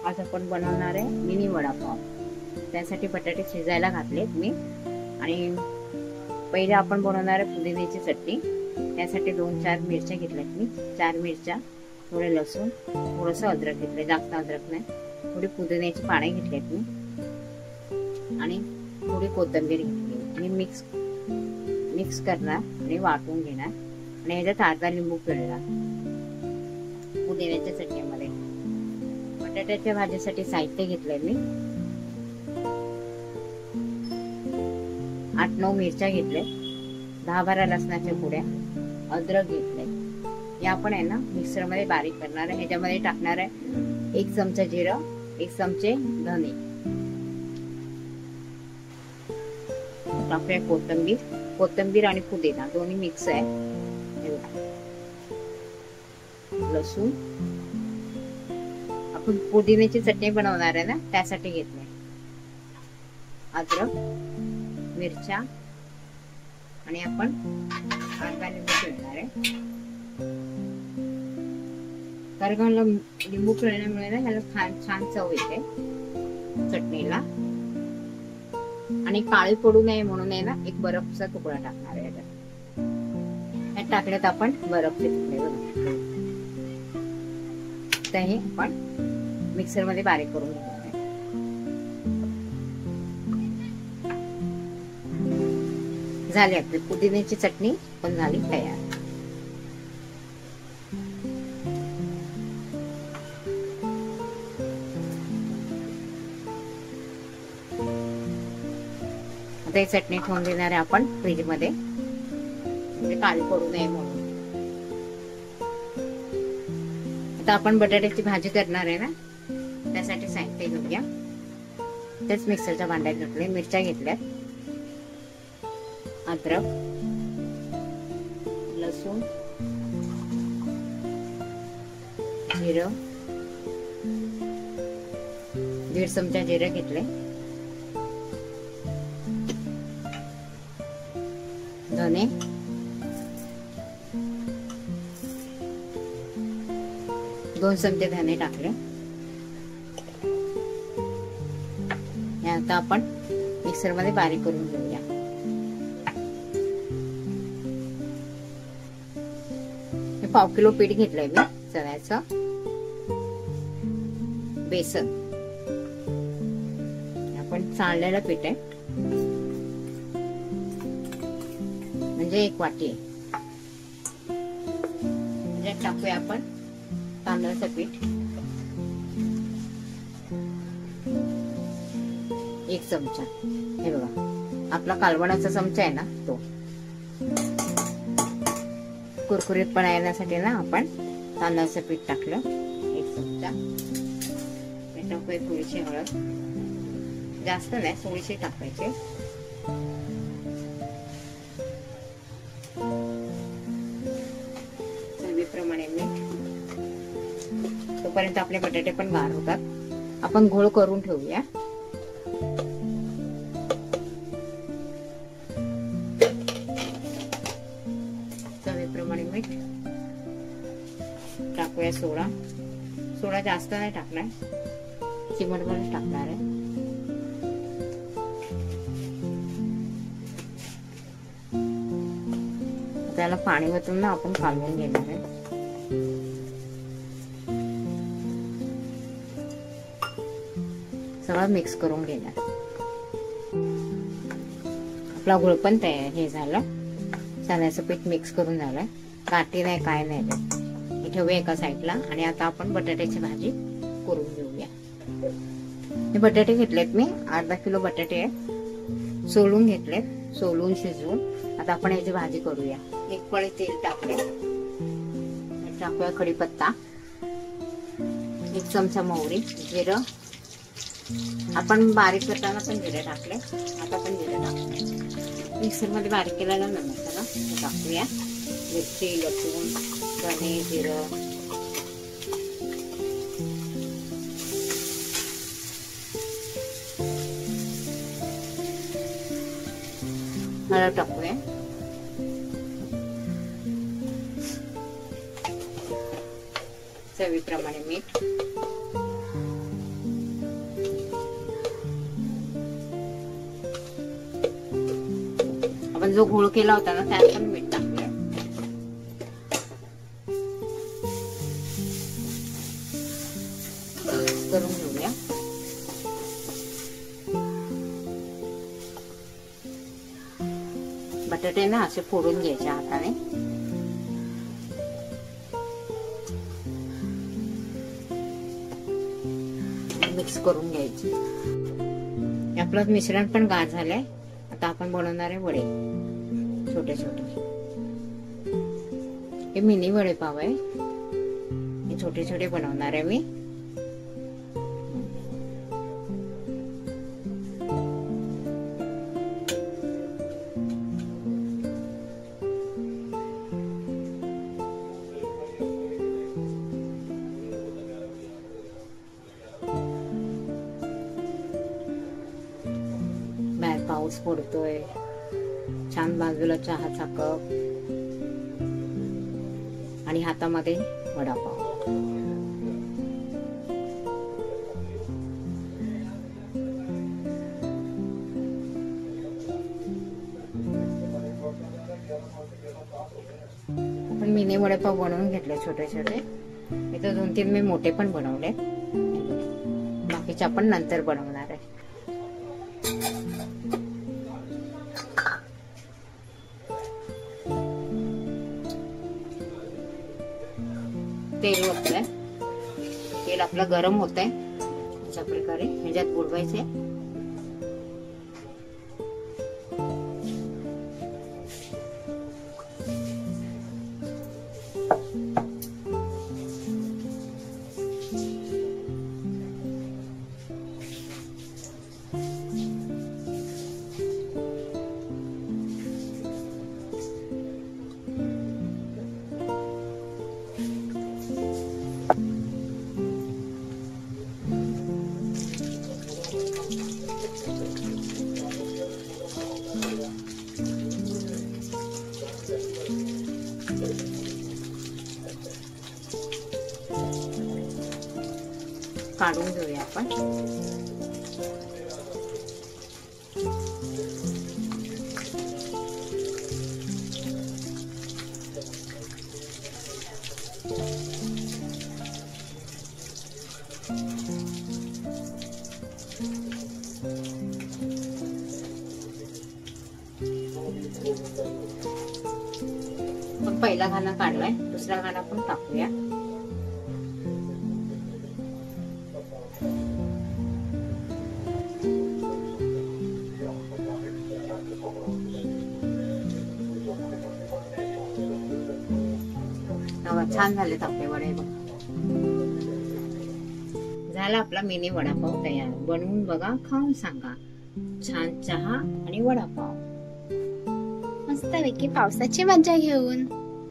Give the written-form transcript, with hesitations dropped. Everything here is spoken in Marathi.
आज आपण बनवणार आहे मिनी वडापाव। त्यासाठी बटाटे शिजायला घातलेत मी आणि पहिले आपण बनवणार आहे पुदिन्याची चटणी। त्यासाठी 2-4 मिरच्या घेतल्यात मी, 4 मिरच्या, थोडे लसूण, थोडंसं अद्रक घेतले, जास्त अद्रक नाही, थोडी पुदिन्याची पाने घेतलीत मी आणि थोडी कोथिंबीर घेतली आणि मिक्स करणार आणि वाटून घेणार आणि ह्याच्यात अर्धा लिंबू पिळणार पुदिन्याच्या चटणीमध्ये। बटाट्याच्या भाजीसाठी साहित्य घेतलंय मी 8-9 मिरच्या घेतल्या, 10-12 लसणाच्या कुड्या, अद्रक घेतले। हे आपण आहे ना मिक्सर मध्ये बारीक करणार आहे। ह्याच्यामध्ये टाकणार आहे 1 चमचा जिरं, 1 चमचे धने, टाकूया कोथिंबीर आणि पुदिना दोन्ही मिक्स आहे। लसूण, आपण पुदिन्याची चटणी बनवणार आहे ना त्यासाठी घेतले, अद्रक, मिरच्या आणि आपण अर्धा लिंबू पिळणार आहे। कारण लिंबू पिळल्यामुळे ना ह्याला छान चव येते चटणीला आणि काळी पडू नये म्हणून आहे ना एक बर्फचा तुकडा टाकणार आहे। ह्यात टाकल्यात आपण बर्फचे तुकडे बनवू, तर हे आपण मिक्सर मध्ये बारीक करून घेणार आहे। झाली आपली पुदिन्याची चटणी पण झाली तयार। आता ही चटणी ठेवून देणार आहे आपण फ्रीज मध्ये, म्हणजे काळी पडू नये म्हणून। आता आपण बटाट्याची भाजी करणार आहे ना त्यासाठी साहित्य घेऊया। तेच मिक्सरच्या भांड्यात घेतले, मिरच्या घेतल्यात, अद्रक, लसूण, जिरं, 1.5 चमचा जिरं घेतले, धने, दोन चमचे धने टाकले। आता आपण मिक्सर मध्ये बारीक करून घेऊया। पाव किलो पीठ घेतलंय मी चण्याचं, बेसन आपण चाळलेलं पीठ आहे, म्हणजे 1 वाटी आहे। त्याच्यात टाकूया आपण तांदळाचं पीठ 1 चमचा, हे बघा आपला कालवणाचा चमचा आहे ना तो, कुरकुरीतपणा येण्यासाठी ना आपण तांदळाचं पीठ टाकलं 1 चमचा। टाकूया थोडीशी हळद, जास्त नाही थोडीशी टाकायची, चवीप्रमाणे मीठ। तोपर्यंत आपले बटाटे पण गार होतात, आपण घोळ करून ठेवूया। चवीप्रमाणे मीठ टाकूया, सोडा जास्त नाही टाकणार, चिमटभर टाकणार आहे। त्याला पाणी वतून ना आपण कालवून घेणार आहे। सगळं मिक्स करून घेणार। आपला गुळ पण तयार हे झालं, चण्याचं पीठ मिक्स करून झालंय, गाठी नाही काय नाही, हे ठेवूया एका साईडला। आणि आता आपण बटाट्याची भाजी करून घेऊया। हे बटाटे घेतलेत मी, अर्धा किलो बटाटे आहेत, सोलून घेतलेत, सोलून शिजवून। आता आपण याची भाजी करूया। 1 पळी तेल टाकले, टाकूया कढीपत्ता, 1 चमचा मोहरी, जिरं, आपण बारीक करताना पण जिरे टाकले, आता पण जिरे टाकले। मिक्सर मध्ये बारीक केलेला मसाला टाकूया, मिरची, लसूण, धने, जिरं, हळद टाकूया, चवीप्रमाणे मीठ, आपण जो घोळ केला होता ना त्यात पण मीठ टाकूया. करून घेऊया. बटाटे ना असे फोडून घ्यायचे हाताने. मिक्स करून घ्यायचे. आपलं मिश्रण पण गार झालंय. आता आपण बनवणार आहे वडे छोटे छोटे. हे मिनी वडे पाव आहे. हे छोटे छोटे बनवणार आहे मी. बाहेर पाऊस पडतोय. छान बाजूला चहाचा कप आणि हातामध्ये वडापाव. आपण मिनी वडापाव बनवून घेतले छोटे छोटे. इथं 2-3 मी मोठे पण बनवले. बाकीचे आपण नंतर बनवणार आहे. तेल ओतलंय. तेल आपलं गरम होत आहे. अशा प्रकारे ह्याच्यात बुडवायचे. काढून घेऊया आपण. पण पहिला घाना काढलाय. दुसरा घाना पण टाकूया. छान झाले आपले वडे. झाला आपला मिनी वडापाव तयार. बनवून बघा, खाऊन सांगा. छान चहा आणि वडापाव मस्तपैकी पावसाची मजा घेऊन.